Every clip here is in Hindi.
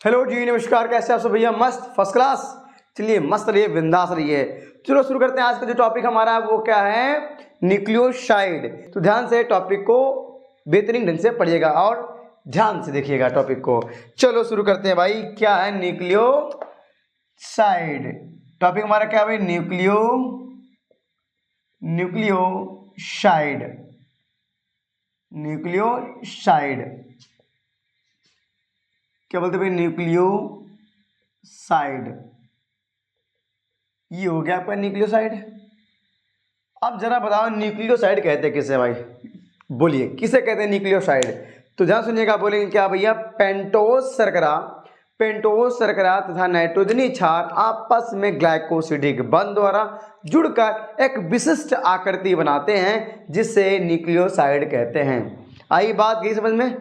हेलो जी, नमस्कार। कैसे आप सब भैया? मस्त, फर्स्ट क्लास। चलिए मस्त रहिए, बिंदास रहिए। चलो शुरू करते हैं। आज का जो टॉपिक हमारा है वो क्या है? न्यूक्लियोसाइड। तो ध्यान से टॉपिक को बेहतरीन ढंग से पढ़िएगा और ध्यान से देखिएगा टॉपिक को। चलो शुरू करते हैं भाई। क्या है न्यूक्लियोसाइड? टॉपिक हमारा क्या है भाई? न्यूक्लियोसाइड। न्यूक्लियोसाइड क्या बोलते भाई? न्यूक्लियोसाइड। ये हो गया आपका न्यूक्लियोसाइड। अब जरा बताओ न्यूक्लियोसाइड कहते हैं किसे भाई? बोलिए किसे कहते हैं न्यूक्लियोसाइड? तो ध्यान सुनिएगा। बोलेंगे क्या भैया? पेंटोज शर्करा तथा नाइट्रोजनी क्षार आपस में ग्लाइकोसिडिक बंध द्वारा जुड़कर एक विशिष्ट आकृति बनाते हैं जिसे न्यूक्लियोसाइड कहते हैं। आई बात गई समझ में?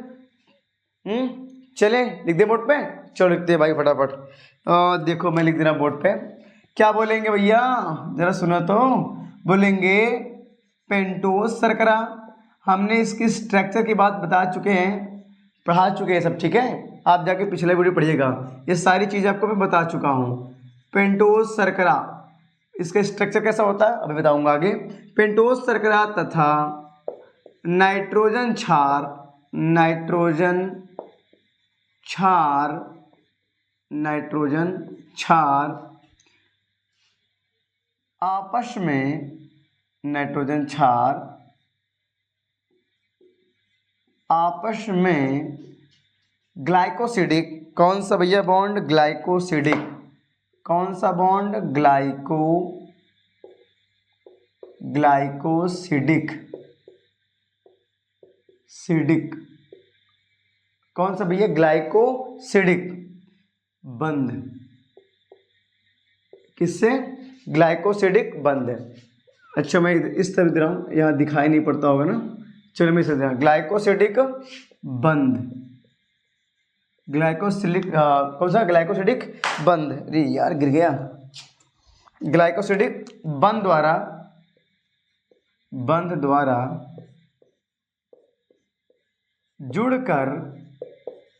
चलें लिख दे बोर्ड पे। चलो लिखते हैं भाई फटाफट। देखो मैं लिख दे रहा हूँ बोर्ड पे। क्या बोलेंगे भैया? जरा सुनो तो। बोलेंगे पेंटोज शर्करा। हमने इसकी स्ट्रक्चर की बात बता चुके हैं, पढ़ा चुके हैं सब, ठीक है? आप जाके पिछले वीडियो पढ़िएगा, ये सारी चीज़ें आपको मैं बता चुका हूँ। पेंटोज शर्करा, इसका स्ट्रक्चर कैसा होता है अभी बताऊंगा आगे। पेंटोज शर्करा तथा नाइट्रोजन क्षार आपस में ग्लाइकोसिडिक। कौन सा भैया बॉन्ड? ग्लाइकोसिडिक। कौन सा बॉन्ड? ग्लाइकोसिडिक। कौन सा भैया? ग्लाइकोसिडिक बंध। किससे? ग्लाइकोसिडिक बंध। अच्छा मैं इस तरह दे रहा हूँ, यहाँ दिखाई नहीं पड़ता होगा ना। चलो मैं इसे दे रहा हूँ, ग्लाइकोसिडिक बंध। कौन सा? ग्लाइकोसिडिक बंध। अरे यार गिर गया। ग्लाइकोसिडिक बंध द्वारा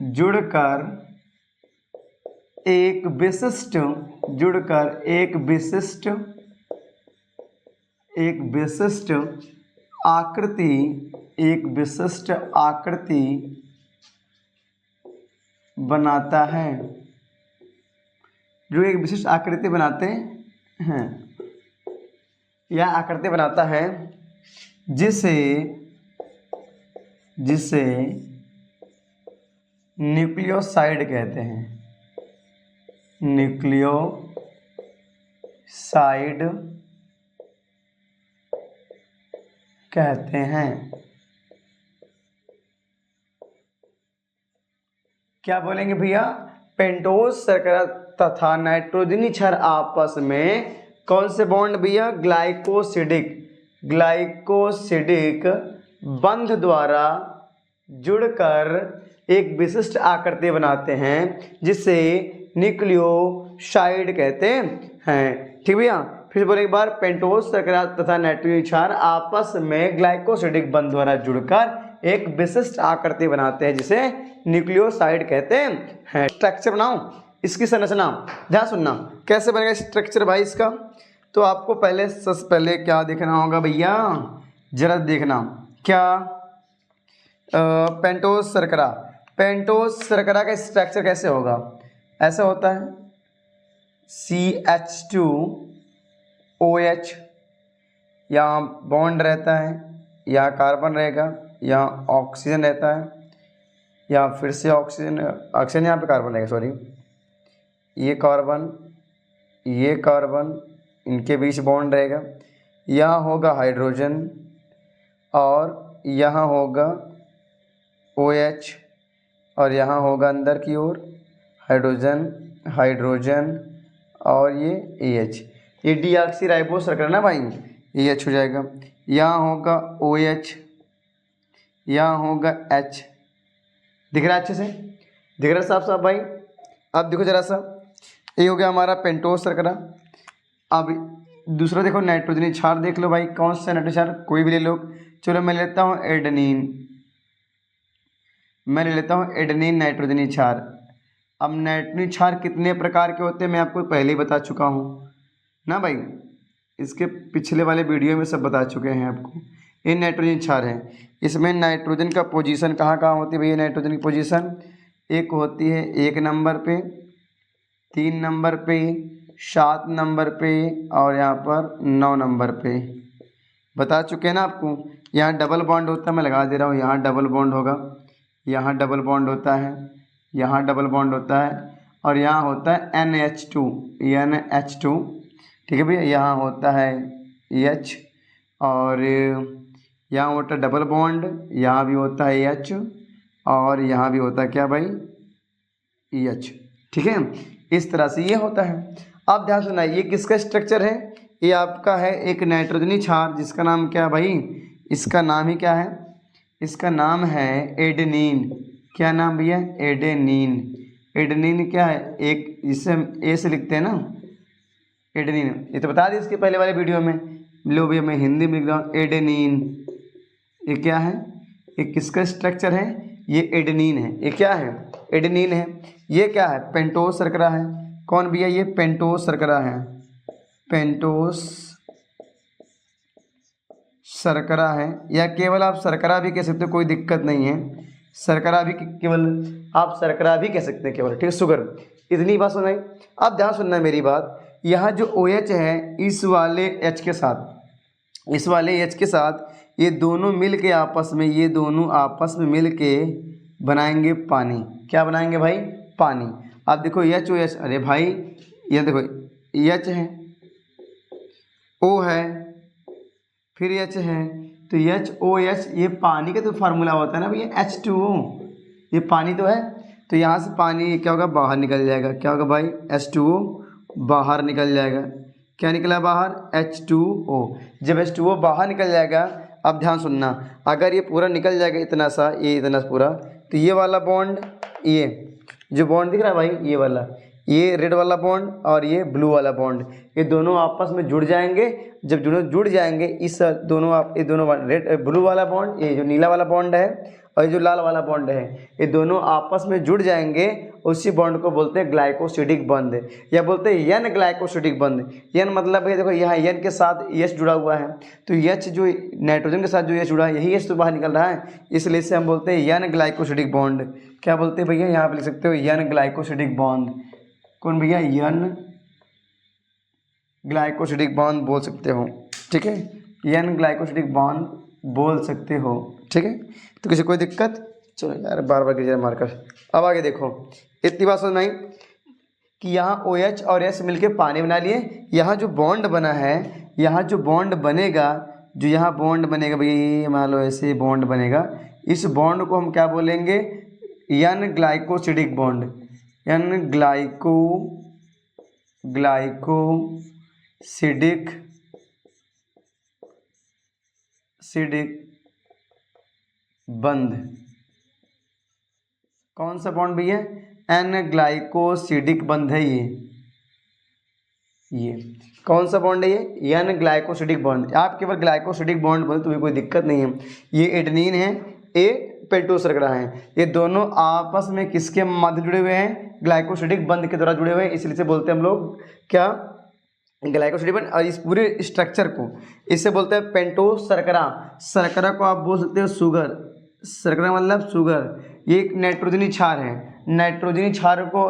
जुड़कर एक विशिष्ट आकृति बनाता है। जो एक विशिष्ट आकृति बनाते हैं, यह आकृति बनाता है जिसे न्यूक्लियोसाइड कहते हैं। न्यूक्लियोसाइड कहते हैं। क्या बोलेंगे भैया? पेंटोज शर्करा तथा नाइट्रोजनी क्षार आपस में कौन से बॉन्ड भैया? ग्लाइकोसिडिक बंध द्वारा जुड़कर एक विशिष्ट आकृति बनाते हैं जिसे न्यूक्लियोसाइड कहते हैं। ठीक भैया? फिर बोले एक बार। पेंटोज शर्करा तथा नाइट्रोजनी क्षार आपस में ग्लाइकोसिडिक बंध द्वारा जुड़कर एक विशिष्ट आकृति बनाते हैं जिसे न्यूक्लियोसाइड कहते हैं। स्ट्रक्चर बनाओ इसकी संरचना, ध्यान सुनना कैसे बनेगा स्ट्रक्चर भाई इसका। तो आपको सबसे पहले क्या देखना होगा भैया? जरा देखना क्या? पेंटोज शर्करा का स्ट्रक्चर कैसे होगा? ऐसा होता है CH2OH, यहाँ बॉन्ड रहता है, यहाँ कार्बन रहेगा, यहाँ ऑक्सीजन रहता है, यहाँ फिर से ऑक्सीजन यहाँ पे कार्बन रहेगा, सॉरी। ये कार्बन इनके बीच बॉन्ड रहेगा। यहाँ होगा हाइड्रोजन और यहाँ होगा OH और यहाँ होगा अंदर की ओर हाइड्रोजन और ये AH। ये डीऑक्सीराइबोस शर्करा ना भाई, AH हो जाएगा। यहाँ होगा OH, यहाँ होगा H। दिख रहा है अच्छे से? दिख रहा है साफ भाई? अब देखो जरा सा, ये हो गया हमारा पेंटोज शर्करा। अब दूसरा देखो नाइट्रोजनी क्षार देख लो भाई। कौन सा नाइट्रोजन क्षार? कोई भी ले लो। चलो मैं लेता हूँ एडेनिन नाइट्रोजनी क्षार। अब नाइट्रोजन क्षार कितने प्रकार के होते हैं मैं आपको पहले ही बता चुका हूँ ना भाई, इसके पिछले वाले वीडियो में सब बता चुके हैं आपको। ये नाइट्रोजन क्षार है, इसमें नाइट्रोजन का पोजीशन कहाँ कहाँ होती है भैया? नाइट्रोजन की पोजीशन एक होती है 1 नंबर पे, 3 नंबर पे, 7 नंबर पे और यहाँ पर 9 नंबर पे। बता चुके हैं ना आपको। यहाँ डबल बॉन्ड होता है, मैं लगा दे रहा हूँ, यहाँ डबल बॉन्ड होगा, यहाँ डबल बॉन्ड होता है, यहाँ डबल बॉन्ड होता है और यहाँ होता है NH2, NH2। ठीक है भैया, यहाँ होता है H और यहाँ होता है डबल बॉन्ड, यहाँ भी होता है H और यहाँ भी होता है क्या भाई? H। ठीक है, इस तरह से ये होता है। अब ध्यान सुना, ये किसका स्ट्रक्चर है? ये आपका है एक नाइट्रोजनी क्षार जिसका नाम क्या है भाई? इसका नाम ही क्या है? इसका नाम है एडेनिन। क्या नाम भैया? एडेनिन। एडेनिन क्या है? एक इसे हम ए से लिखते हैं ना, एडेनिन। ये तो बता दी इसके पहले वाले वीडियो में। लो भैया मैं हिंदी में लिख रहा हूँ एडेनिन। ये क्या है? ये किसका स्ट्रक्चर है? ये एडेनिन है। ये क्या है? एडेनिन है। ये क्या है? पेंटोस शर्करा है। कौन भैया? ये पेंटोस शर्करा है। पेंटोस शर्करा है, या केवल आप शर्करा भी कह सकते हो, कोई दिक्कत नहीं है। शर्करा भी केवल आप शर्करा भी कह सकते हैं केवल, ठीक है, शुगर। इतनी बात सुनाई। अब ध्यान सुनना मेरी बात। यहाँ जो OH है इस वाले H के साथ, इस वाले H के साथ ये दोनों मिल के आपस में, ये दोनों आपस में मिल के बनाएंगे पानी। क्या बनाएंगे भाई? पानी। अब देखो HOH, अरे भाई ये देखो H है, O है, फिर H है, तो HOH ये पानी का तो फार्मूला होता है ना भैया, H2O। ये पानी तो है, तो यहाँ से पानी क्या होगा? बाहर निकल जाएगा। क्या होगा भाई? H2O बाहर निकल जाएगा। क्या निकला बाहर? H2O। जब H2O बाहर निकल जाएगा, अब ध्यान सुनना, अगर ये पूरा निकल जाएगा इतना सा, ये इतना पूरा, तो ये वाला बॉन्ड, ये जो बॉन्ड दिख रहा है भाई, ये वाला, ये रेड वाला बॉन्ड और ये ब्लू वाला बॉन्ड, ये दोनों आपस में जुड़ जाएंगे। जब जुड़ जाएंगे, इस दोनों ये दोनों रेड ब्लू वाला बॉन्ड, ये जो नीला वाला बॉन्ड है और ये जो लाल वाला बॉन्ड है, ये दोनों आपस में जुड़ जाएंगे। उसी बॉन्ड को बोलते हैं ग्लाइकोसिडिक बंध, या बोलते हैं यन ग्लाइकोसिडिक बंध। यन मतलब है, देखो यहाँ यन के साथ H जुड़ा हुआ है, तो H जो नाइट्रोजन के साथ जो H जुड़ा है, यही H तो बाहर निकल रहा है, इसलिए इसे हम बोलते हैं यन ग्लाइकोसिडिक बॉन्ड। क्या बोलते हैं भैया? यहाँ पे लिख सकते हो यन ग्लाइकोसिडिक बॉन्ड। कौन भैया? यन ग्लाइकोसिडिक बॉन्ड बोल सकते हो, ठीक है, यन ग्लाइकोसिडिक बॉन्ड बोल सकते हो, ठीक है। तो किसी कोई दिक्कत? चलो यार बार बार गिर मारकर। अब आगे देखो, इतनी बात समझ में आई कि यहाँ OH और S मिलके पानी बना लिए। यहाँ जो बॉन्ड बना है, यहाँ जो बॉन्ड बनेगा, जो यहाँ बॉन्ड बनेगा भैया, ये मान लो ऐसे बॉन्ड बनेगा, इस बॉन्ड को हम क्या बोलेंगे? यन ग्लाइकोसिडिक बॉन्ड। यन ग्लाइकोसिडिक बंध। कौन सा बॉन्ड भैया? एन ग्लाइकोसिडिक बंध है ये कौन सा बॉन्ड है? ये एन ग्लाइकोसिडिक बॉन्ड। आप केवल ग्लाइकोसिडिक बॉन्ड बोले तो कोई दिक्कत नहीं है। ये एडेनिन है, ए पेंटोस शर्करा है, ये दोनों आपस में किसके मध्य जुड़े हुए हैं? ग्लाइकोसिडिक बंध के द्वारा जुड़े हुए हैं, इसलिए से बोलते हैं हम लोग क्या? ग्लाइकोसिडिक बंध। और इस पूरे स्ट्रक्चर को इससे बोलते हैं पेंटोस शर्करा। शर्करा को आप बोल सकते हो शुगर। शर्करा मतलब शुगर। ये एक नाइट्रोजनी क्षार है। नाइट्रोजनी क्षार को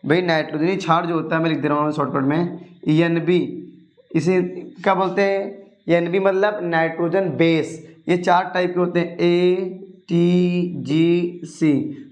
भाई, नाइट्रोजनी क्षार जो होता है, मैं लिख दे रहा हूँ शॉर्टकट में, NB। इसे क्या बोलते हैं? NB मतलब नाइट्रोजन बेस। ये 4 टाइप के होते हैं, ATGC।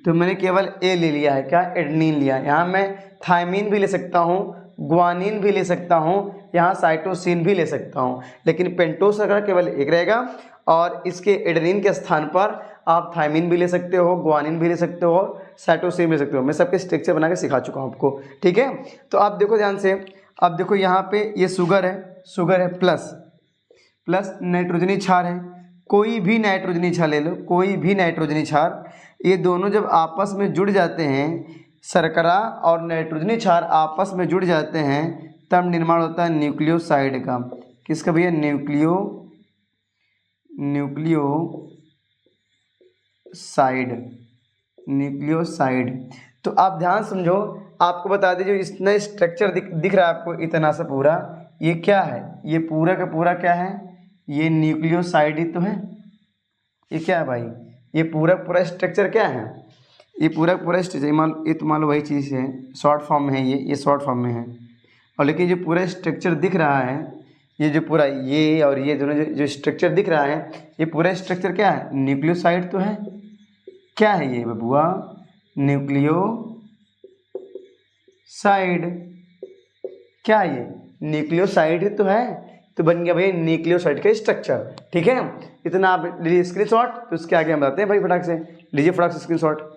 तो मैंने केवल A ले लिया है, क्या? एडेनिन लिया है। यहाँ मैं थायमिन भी ले सकता हूँ, ग्वानिन भी ले सकता हूँ, यहाँ साइटोसिन भी ले सकता हूँ, लेकिन पेंटोस शर्करा केवल एक रहेगा। और इसके एडेनिन के स्थान पर आप थायमिन भी ले सकते हो, ग्वानिन भी ले सकते हो, साइटोसिन भी ले सकते हो। मैं सबके स्ट्रक्चर बना के सिखा चुका हूँ आपको, ठीक है। तो आप देखो ध्यान से, अब देखो यहाँ पे ये शुगर है, प्लस नाइट्रोजनी क्षार है। कोई भी नाइट्रोजनी क्षार ले लो, कोई भी नाइट्रोजनी क्षार, ये दोनों जब आपस में जुड़ जाते हैं, शर्करा और नाइट्रोजनी क्षार आपस में जुड़ जाते हैं, तब निर्माण होता है न्यूक्लियोसाइड का। किसका भैया? न्यूक्लियोसाइड। तो आप ध्यान समझो, आपको बता दीजिए इतना स्ट्रक्चर दिख रहा है आपको इतना सा पूरा, ये क्या है, ये पूरा का पूरा क्या है, ये न्यूक्लियोसाइड ही तो है। ये क्या है भाई, ये पूरा पूरा स्ट्रक्चर क्या है, ये पूरा पूरा स्ट्रक्चर ये तो मान लो वही चीज़ है, शॉर्ट फॉर्म में है, ये शॉर्ट फॉर्म में है। और लेकिन जो पूरा स्ट्रक्चर दिख रहा है, ये जो पूरा ये और ये दोनों जो स्ट्रक्चर दिख रहा है, ये पूरा स्ट्रक्चर क्या है, न्यूक्लियोसाइड तो है। क्या है ये बबुआ, न्यूक्लियोसाइड। क्या है ये, न्यूक्लियोसाइड ही तो है। तो बन गया भाई न्यूक्लियोसाइड का स्ट्रक्चर। ठीक है, इतना आप लीजिए स्क्रीनशॉट, तो उसके आगे हम बताते हैं भाई फटाक से। लीजिए फटाक से स्क्रीनशॉट।